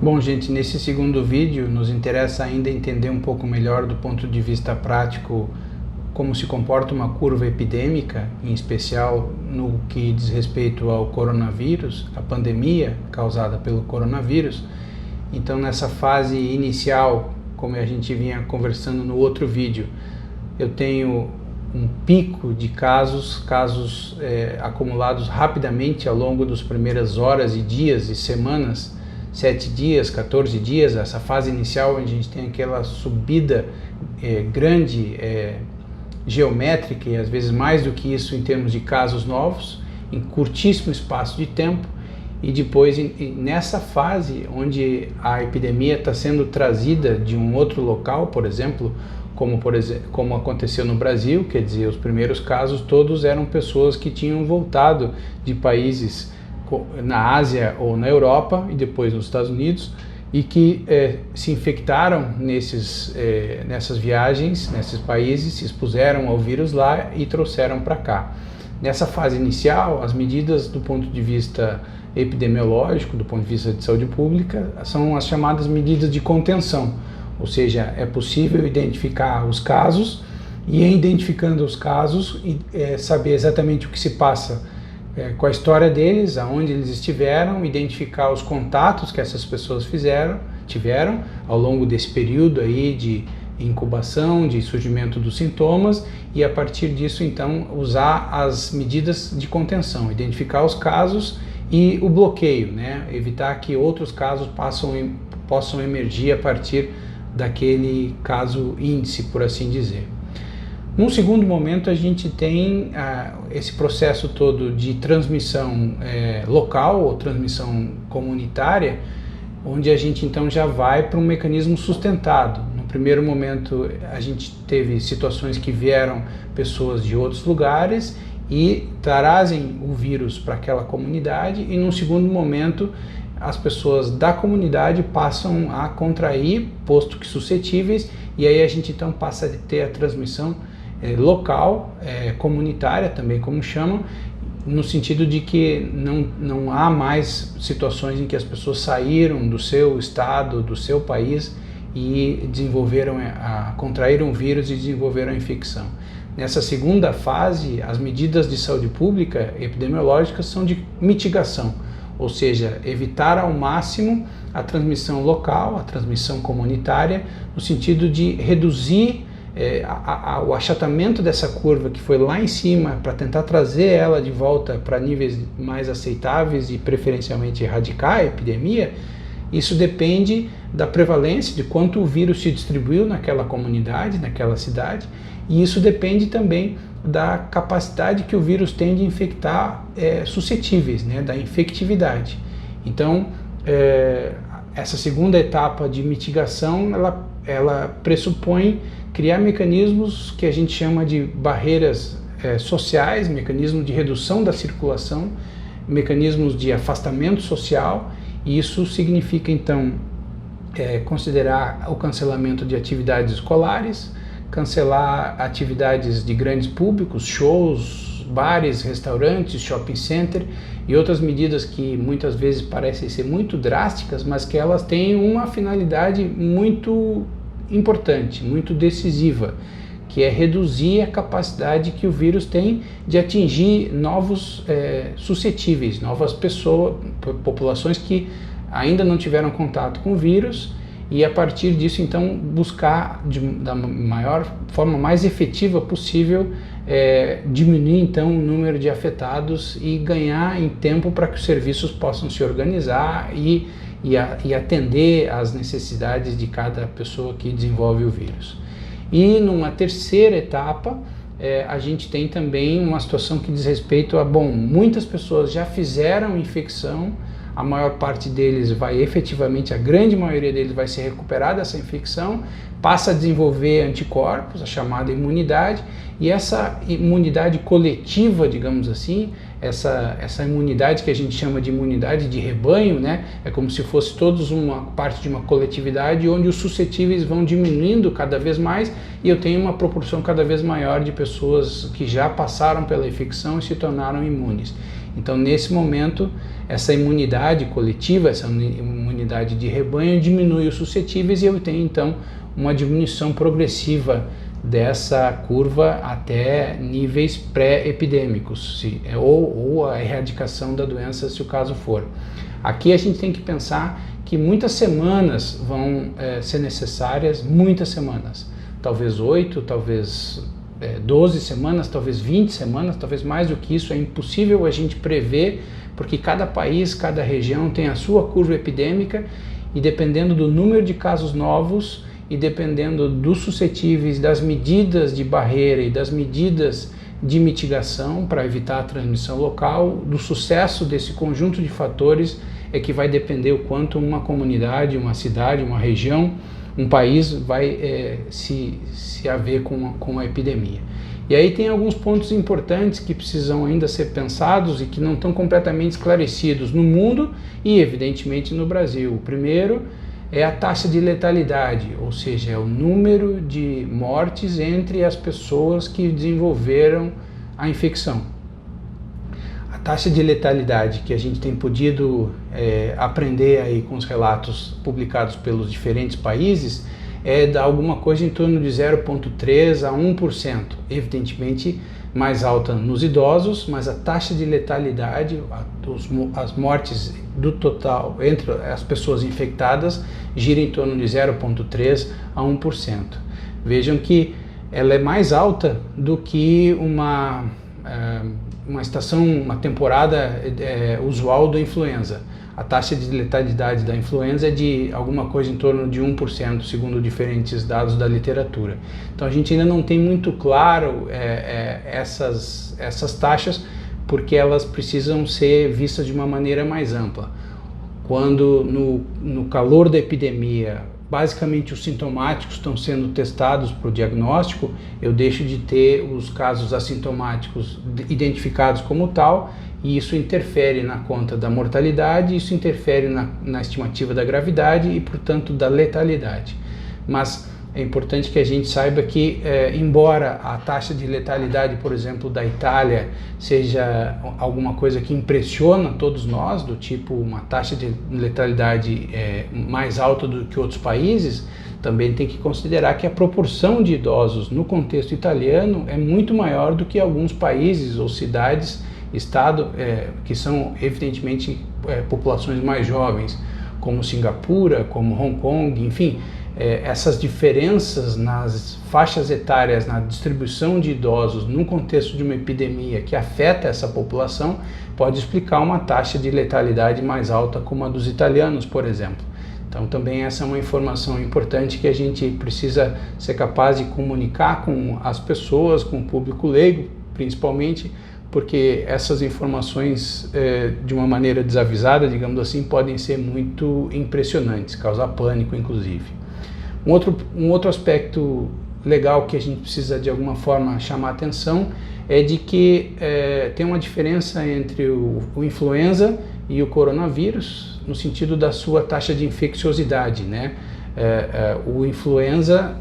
Bom, gente, nesse segundo vídeo nos interessa ainda entender um pouco melhor do ponto de vista prático como se comporta uma curva epidêmica, em especial no que diz respeito ao coronavírus, a pandemia causada pelo coronavírus. Então, nessa fase inicial, como a gente vinha conversando no outro vídeo, eu tenho um pico de casos acumulados rapidamente ao longo das primeiras horas e dias e semanas, 7 dias, 14 dias, essa fase inicial onde a gente tem aquela subida grande, geométrica e às vezes mais do que isso em termos de casos novos, em curtíssimo espaço de tempo, e depois nessa fase onde a epidemia está sendo trazida de um outro local, por exemplo, como aconteceu no Brasil, quer dizer, os primeiros casos todos eram pessoas que tinham voltado de países na Ásia ou na Europa e depois nos Estados Unidos e que se infectaram nessas viagens, nesses países, se expuseram ao vírus lá e trouxeram para cá. Nessa fase inicial, as medidas do ponto de vista epidemiológico, do ponto de vista de saúde pública, são as chamadas medidas de contenção, ou seja, é possível identificar os casos e, em identificando os casos, saber exatamente o que se passa com a história deles, aonde eles estiveram, identificar os contatos que essas pessoas tiveram ao longo desse período aí de incubação, de surgimento dos sintomas, e a partir disso então usar as medidas de contenção, identificar os casos e o bloqueio, né? Evitar que outros casos possam emergir a partir daquele caso índice, por assim dizer. Num segundo momento, a gente tem esse processo todo de transmissão local ou transmissão comunitária, onde a gente então já vai para um mecanismo sustentado. No primeiro momento, a gente teve situações que vieram pessoas de outros lugares e trazem o vírus para aquela comunidade, e num segundo momento, as pessoas da comunidade passam a contrair, posto que suscetíveis, e aí a gente então passa a ter a transmissão local, comunitária também, como chamam, no sentido de que não há mais situações em que as pessoas saíram do seu estado, do seu país e contraíram o vírus e desenvolveram a infecção. Nessa segunda fase, as medidas de saúde pública epidemiológicas são de mitigação, ou seja, evitar ao máximo a transmissão local, a transmissão comunitária, no sentido de reduzir o achatamento dessa curva que foi lá em cima, para tentar trazer ela de volta para níveis mais aceitáveis e preferencialmente erradicar a epidemia. Isso depende da prevalência, de quanto o vírus se distribuiu naquela comunidade, naquela cidade, e isso depende também da capacidade que o vírus tem de infectar suscetíveis, né, da infectividade. Então, essa segunda etapa de mitigação, ela pressupõe criar mecanismos que a gente chama de barreiras sociais, mecanismos de redução da circulação, mecanismos de afastamento social, e isso significa então considerar o cancelamento de atividades escolares, cancelar atividades de grandes públicos, shows, bares, restaurantes, shopping center e outras medidas que muitas vezes parecem ser muito drásticas, mas que elas têm uma finalidade muito importante, muito decisiva, que é reduzir a capacidade que o vírus tem de atingir novos suscetíveis, novas pessoas, populações que ainda não tiveram contato com o vírus, e a partir disso então buscar da forma mais efetiva possível diminuir então o número de afetados e ganhar em tempo para que os serviços possam se organizar e atender às necessidades de cada pessoa que desenvolve o vírus. E numa terceira etapa, a gente tem também uma situação que diz respeito muitas pessoas já fizeram infecção, a maior parte deles a grande maioria deles vai se recuperar dessa infecção, passa a desenvolver anticorpos, a chamada imunidade, e essa imunidade coletiva, digamos assim, essa imunidade que a gente chama de imunidade de rebanho, né? É como se fosse todos uma parte de uma coletividade onde os suscetíveis vão diminuindo cada vez mais, e eu tenho uma proporção cada vez maior de pessoas que já passaram pela infecção e se tornaram imunes. Então, nesse momento, essa imunidade coletiva, essa imunidade de rebanho diminui os suscetíveis e eu tenho então uma diminuição progressiva dessa curva até níveis pré-epidêmicos, ou a erradicação da doença, se o caso for. Aqui a gente tem que pensar que muitas semanas vão ser necessárias, muitas semanas, talvez 8, talvez 12 semanas, talvez 20 semanas, talvez mais do que isso. É impossível a gente prever, porque cada país, cada região tem a sua curva epidêmica e dependendo do número de casos novos e dependendo dos suscetíveis, das medidas de barreira e das medidas de mitigação para evitar a transmissão local, do sucesso desse conjunto de fatores é que vai depender o quanto uma comunidade, uma cidade, uma região, um país vai se haver com a epidemia. E aí tem alguns pontos importantes que precisam ainda ser pensados e que não estão completamente esclarecidos no mundo e evidentemente no Brasil. O primeiro é a taxa de letalidade, ou seja, é o número de mortes entre as pessoas que desenvolveram a infecção. A taxa de letalidade que a gente tem podido aprender aí com os relatos publicados pelos diferentes países é de alguma coisa em torno de 0,3% a 1%, evidentemente mais alta nos idosos, mas a taxa de letalidade, as mortes do total entre as pessoas infectadas gira em torno de 0,3% a 1%. Vejam que ela é mais alta do que uma temporada usual da influenza. A taxa de letalidade da influenza é de alguma coisa em torno de 1%, segundo diferentes dados da literatura. Então a gente ainda não tem muito claro essas taxas, porque elas precisam ser vistas de uma maneira mais ampla. Quando no calor da epidemia, basicamente os sintomáticos estão sendo testados para o diagnóstico, eu deixo de ter os casos assintomáticos identificados como tal, e isso interfere na conta da mortalidade, isso interfere na estimativa da gravidade e, portanto, da letalidade. Mas é importante que a gente saiba que, embora a taxa de letalidade, por exemplo, da Itália seja alguma coisa que impressiona todos nós, do tipo uma taxa de letalidade mais alta do que outros países, também tem que considerar que a proporção de idosos no contexto italiano é muito maior do que alguns países ou cidades, estado, que são evidentemente populações mais jovens, como Singapura, como Hong Kong, enfim. Essas diferenças nas faixas etárias, na distribuição de idosos num contexto de uma epidemia que afeta essa população, pode explicar uma taxa de letalidade mais alta como a dos italianos, por exemplo. Então também essa é uma informação importante que a gente precisa ser capaz de comunicar com as pessoas, com o público leigo, principalmente, porque essas informações, de uma maneira desavisada, digamos assim, podem ser muito impressionantes, causar pânico, inclusive. Um outro aspecto legal que a gente precisa, de alguma forma, chamar a atenção é de que tem uma diferença entre o influenza e o coronavírus, no sentido da sua taxa de infecciosidade, né? O influenza,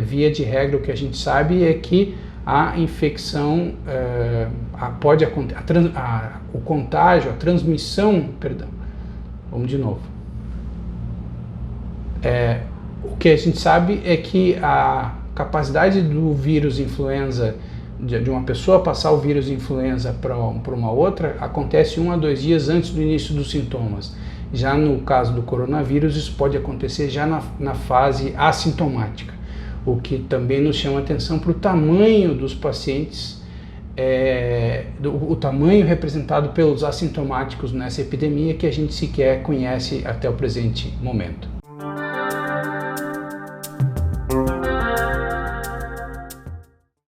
via de regra, o que a gente sabe é que a infecção pode acontecer, o contágio, a transmissão, perdão, vamos de novo. O que a gente sabe é que a capacidade do vírus influenza, de uma pessoa passar o vírus influenza para uma outra, acontece 1 a 2 dias antes do início dos sintomas. Já no caso do coronavírus, isso pode acontecer já na fase assintomática. O que também nos chama atenção para o tamanho dos pacientes, o tamanho representado pelos assintomáticos nessa epidemia, que a gente sequer conhece até o presente momento.